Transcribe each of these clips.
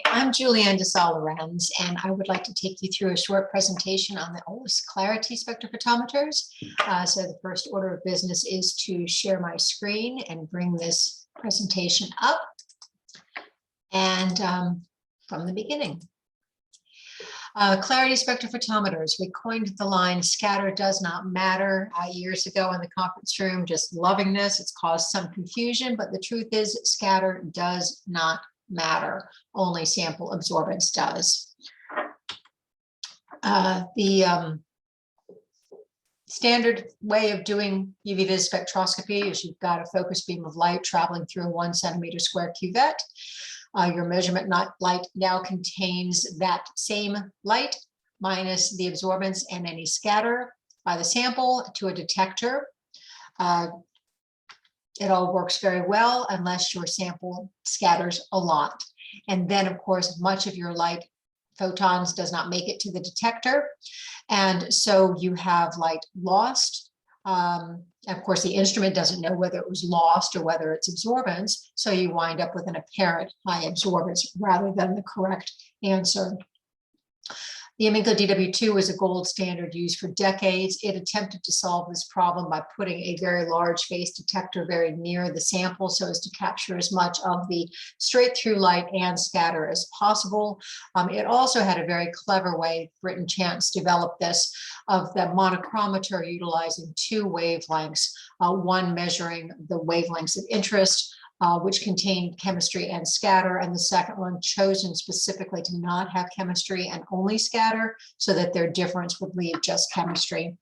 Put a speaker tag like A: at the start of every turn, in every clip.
A: I'm Julianne DeSalle-Lorenz, and I would like to take you through a short presentation on the OLIS CLARiTY spectrophotometers. So the first order of business is to share my screen and bring this presentation up. And from the beginning. CLARiTY spectrophotometers. We coined the line "scatter does not matter" years ago in the conference room, just loving this. It's caused some confusion, but the truth is scatter does not matter. Only sample absorbance does. The standard way of doing UV vis spectroscopy is you've got a focused beam of light traveling through a 1 centimeter square cuvette. Your measurement light now contains that same light minus the absorbance and any scatter by the sample to a detector. It all works very well unless your sample scatters a lot. And then, of course, much of your light photons does not make it to the detector. And so you have light lost. Of course, the instrument doesn't know whether it was lost or whether it's absorbance. So you wind up with an apparent high absorbance rather than the correct answer. The AMINCO DW2 was a gold standard used for decades. It attempted to solve this problem by putting a very large phase detector very near the sample so as to capture as much of the straight through light and scatter as possible. It also had a very clever way, Britton Chance developed this, of the monochromator utilizing two wavelengths, one measuring the wavelengths of interest, which contained chemistry and scatter, and the second one chosen specifically to not have chemistry and only scatter so that their difference would leave just chemistry.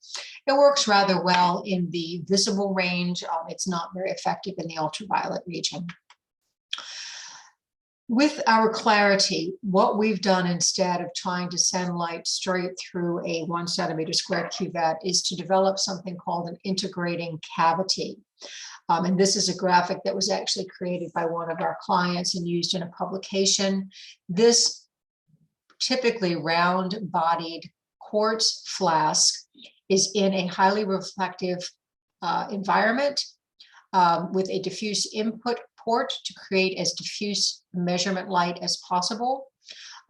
A: It works rather well in the visible range. It's not very effective in the ultraviolet region. With our CLARiTY, what we've done instead of trying to send light straight through a 1 centimeter square cuvette is to develop something called an integrating cavity. And this is a graphic that was actually created by one of our clients and used in a publication. This typically round-bodied quartz flask is in a highly reflective environment with a diffuse input port to create as diffuse measurement light as possible.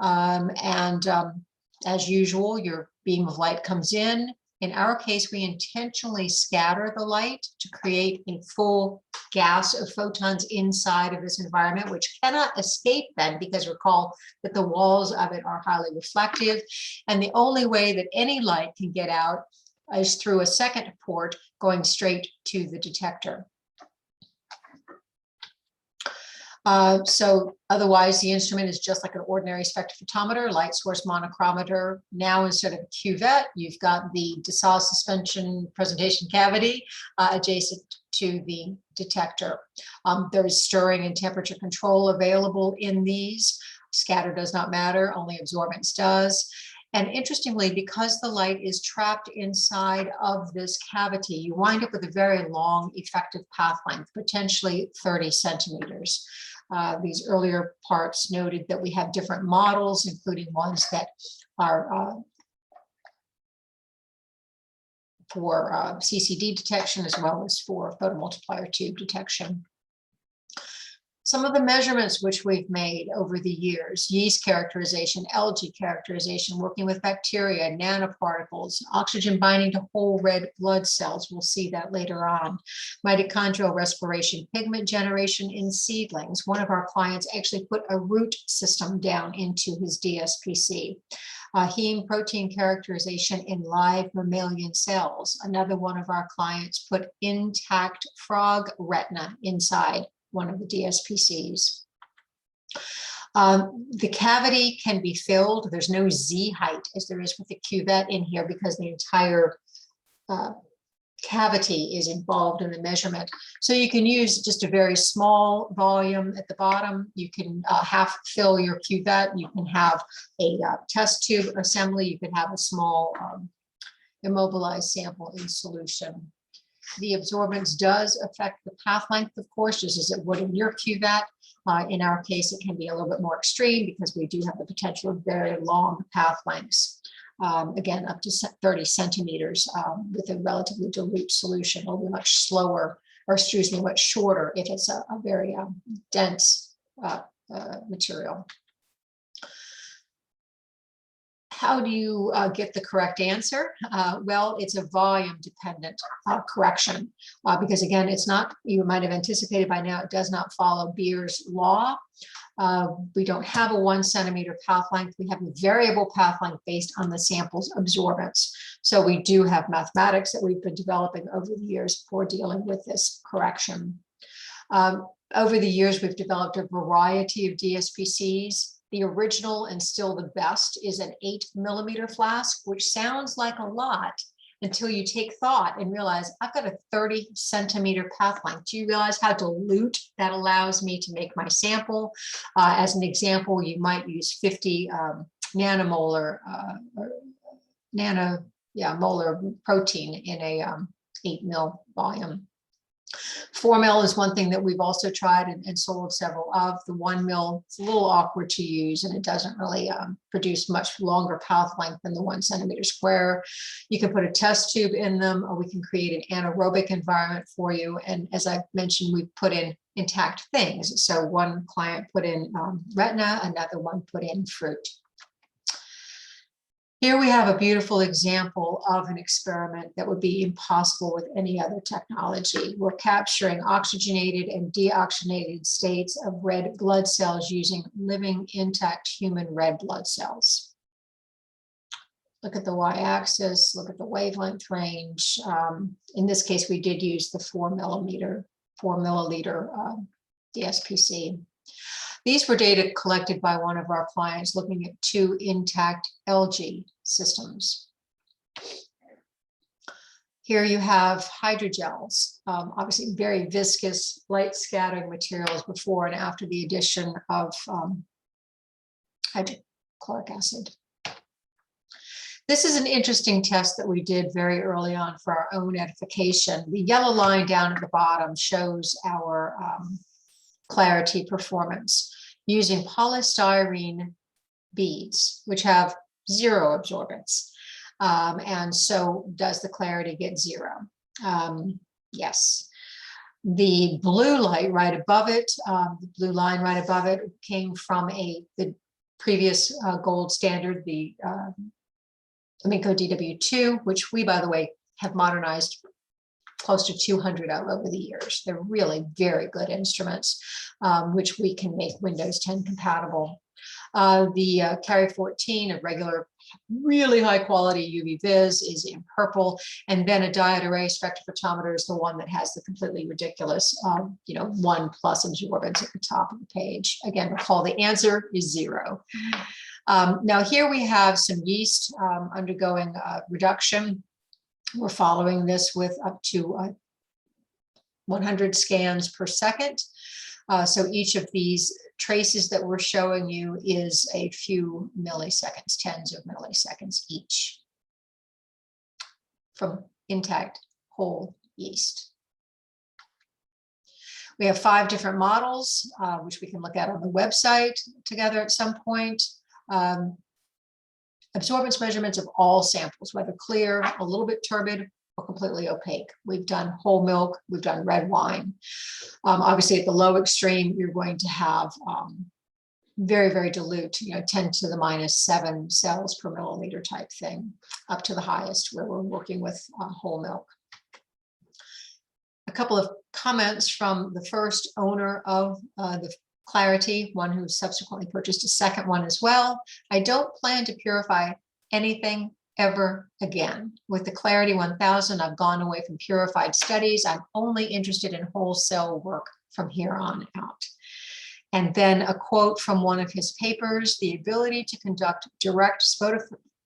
A: As usual, your beam of light comes in. In our case, we intentionally scatter the light to create a full gas of photons inside of this environment, which cannot escape then, because recall that the walls of it are highly reflective. And the only way that any light can get out is through a second port going straight to the detector. So otherwise, the instrument is just like an ordinary spectrophotometer, light source monochromator. Now, instead of a cuvette, you've got the DeSalle suspension presentation cavity adjacent to the detector. There's stirring and temperature control available in these. Scatter does not matter, only absorbance does. And interestingly, because the light is trapped inside of this cavity, you wind up with a very long effective path length, potentially 30 centimeters. These earlier parts noted that we have different models, including ones that are for CCD detection as well as for photomultiplier tube detection. Some of the measurements which we've made over the years: yeast characterization, algae characterization, working with bacteria, nanoparticles, oxygen binding to whole red blood cells. We'll see that later on. Mitochondrial respiration, pigment generation in seedlings. One of our clients actually put a root system down into his DSPC. Heme protein characterization in live mammalian cells. Another one of our clients put intact frog retina inside one of the DSPCs. The cavity can be filled. There's no Z height as there is with the cuvette in here because the entire cavity is involved in the measurement. So you can use just a very small volume at the bottom. You can half fill your cuvette. You can have a test tube assembly. You can have a small immobilized sample in solution. The absorbance does affect the path length, of course, just as it would in your cuvette. In our case, it can be a little bit more extreme because we do have the potential of very long path lengths. Again, up to 30 centimeters with a relatively dilute solution. It'll be much slower, or excuse me, much shorter if it's a very dense material. how do you get the correct answer? Well, it's a volume dependent correction because again, it's not, you might have anticipated by now, it does not follow Beer's law. We don't have a 1 centimeter path length. We have a variable path length based on the sample's absorbance. So we do have mathematics that we've been developing over the years for dealing with this correction. Over the years, we've developed a variety of DSPCs. The original and still the best is an 8 millimeter flask, which sounds like a lot until you take thought and realize I've got a 30 centimeter path length. Do you realize how dilute that allows me to make my sample? As an example, you might use 50 nanomolar molar protein in a 8 mil volume. 4 mil is one thing that we've also tried and sold several of. The 1 mil, it's a little awkward to use and it doesn't really produce much longer path length than the 1 centimeter square. You can put a test tube in them, or we can create an anaerobic environment for you. And as I mentioned, we put in intact things. So one client put in retina, another one put in fruit. Here we have a beautiful example of an experiment that would be impossible with any other technology. We're capturing oxygenated and deoxygenated states of red blood cells using living intact human red blood cells. Look at the y-axis, look at the wavelength range. In this case, we did use the 4 milliliter DSPC. These were data collected by one of our clients looking at 2 intact ALGAE systems. Here you have hydrogels, obviously very viscous, light scattering materials before and after the addition of hydrochloric acid. This is an interesting test that we did very early on for our own edification. The yellow line down at the bottom shows our CLARiTY performance using polystyrene beads, which have 0 absorbance. And so does the CLARiTY get 0? Yes. The blue light right above it, the blue line right above it came from the previous gold standard, the AMINCO DW2, which we, by the way, have modernized close to 200 of over the years. They're really very good instruments, which we can make Windows 10 compatible. The Carry 14, a regular, really high quality UV vis, is in purple, and then a diode array spectrophotometer is the one that has the completely ridiculous, 1+ absorbance at the top of the page. Again, recall the answer is 0. Now here we have some yeast undergoing reduction. We're following this with up to 100 scans per second. So each of these traces that we're showing you is a few milliseconds, tens of milliseconds each from intact whole yeast. We have 5 different models, which we can look at on the website together at some point. Absorbance measurements of all samples, whether clear, a little bit turbid, or completely opaque. We've done whole milk, we've done red wine. Obviously, at the low extreme, you're going to have very, very dilute, 10 to the -7 cells per milliliter type thing, up to the highest where we're working with whole milk. A couple of comments from the first owner of the CLARiTY, one who subsequently purchased a second one as well. I don't plan to purify anything ever again. With the CLARiTY 1000, I've gone away from purified studies. I'm only interested in whole cell work from here on out. And then a quote from one of his papers: the ability to conduct direct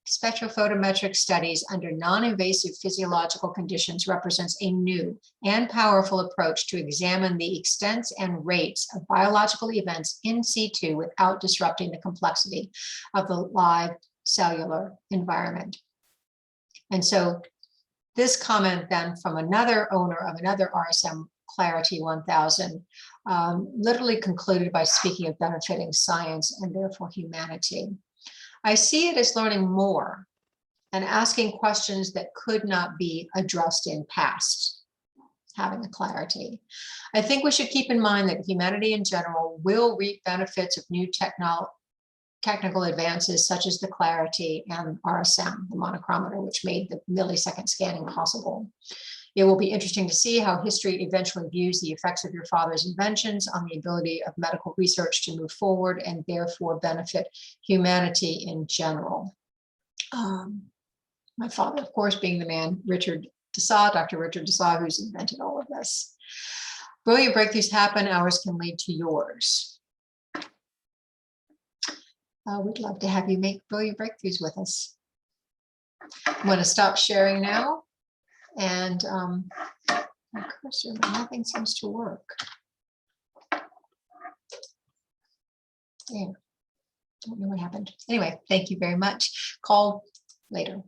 A: spectrophotometric studies under non-invasive physiological conditions represents a new and powerful approach to examine the extents and rates of biological events in situ without disrupting the complexity of the live cellular environment. And so this comment then from another owner of another RSM CLARiTY 1000 literally concluded by speaking of benefiting science and therefore humanity. I see it as learning more and asking questions that could not be addressed in past having a CLARiTY. I think we should keep in mind that humanity in general will reap benefits of new technical advances such as the CLARiTY and RSM, the monochromator, which made the millisecond scanning possible. It will be interesting to see how history eventually views the effects of your father's inventions on the ability of medical research to move forward and therefore benefit humanity in general. My father, of course, being the man, Dr. Richard Dessau, who's invented all of this. Brilliant breakthroughs happen, ours can lead to yours. We'd love to have you make brilliant breakthroughs with us. I'm going to stop sharing now. And my cursor, nothing seems to work. Yeah, don't know what happened. Anyway, thank you very much. Call later.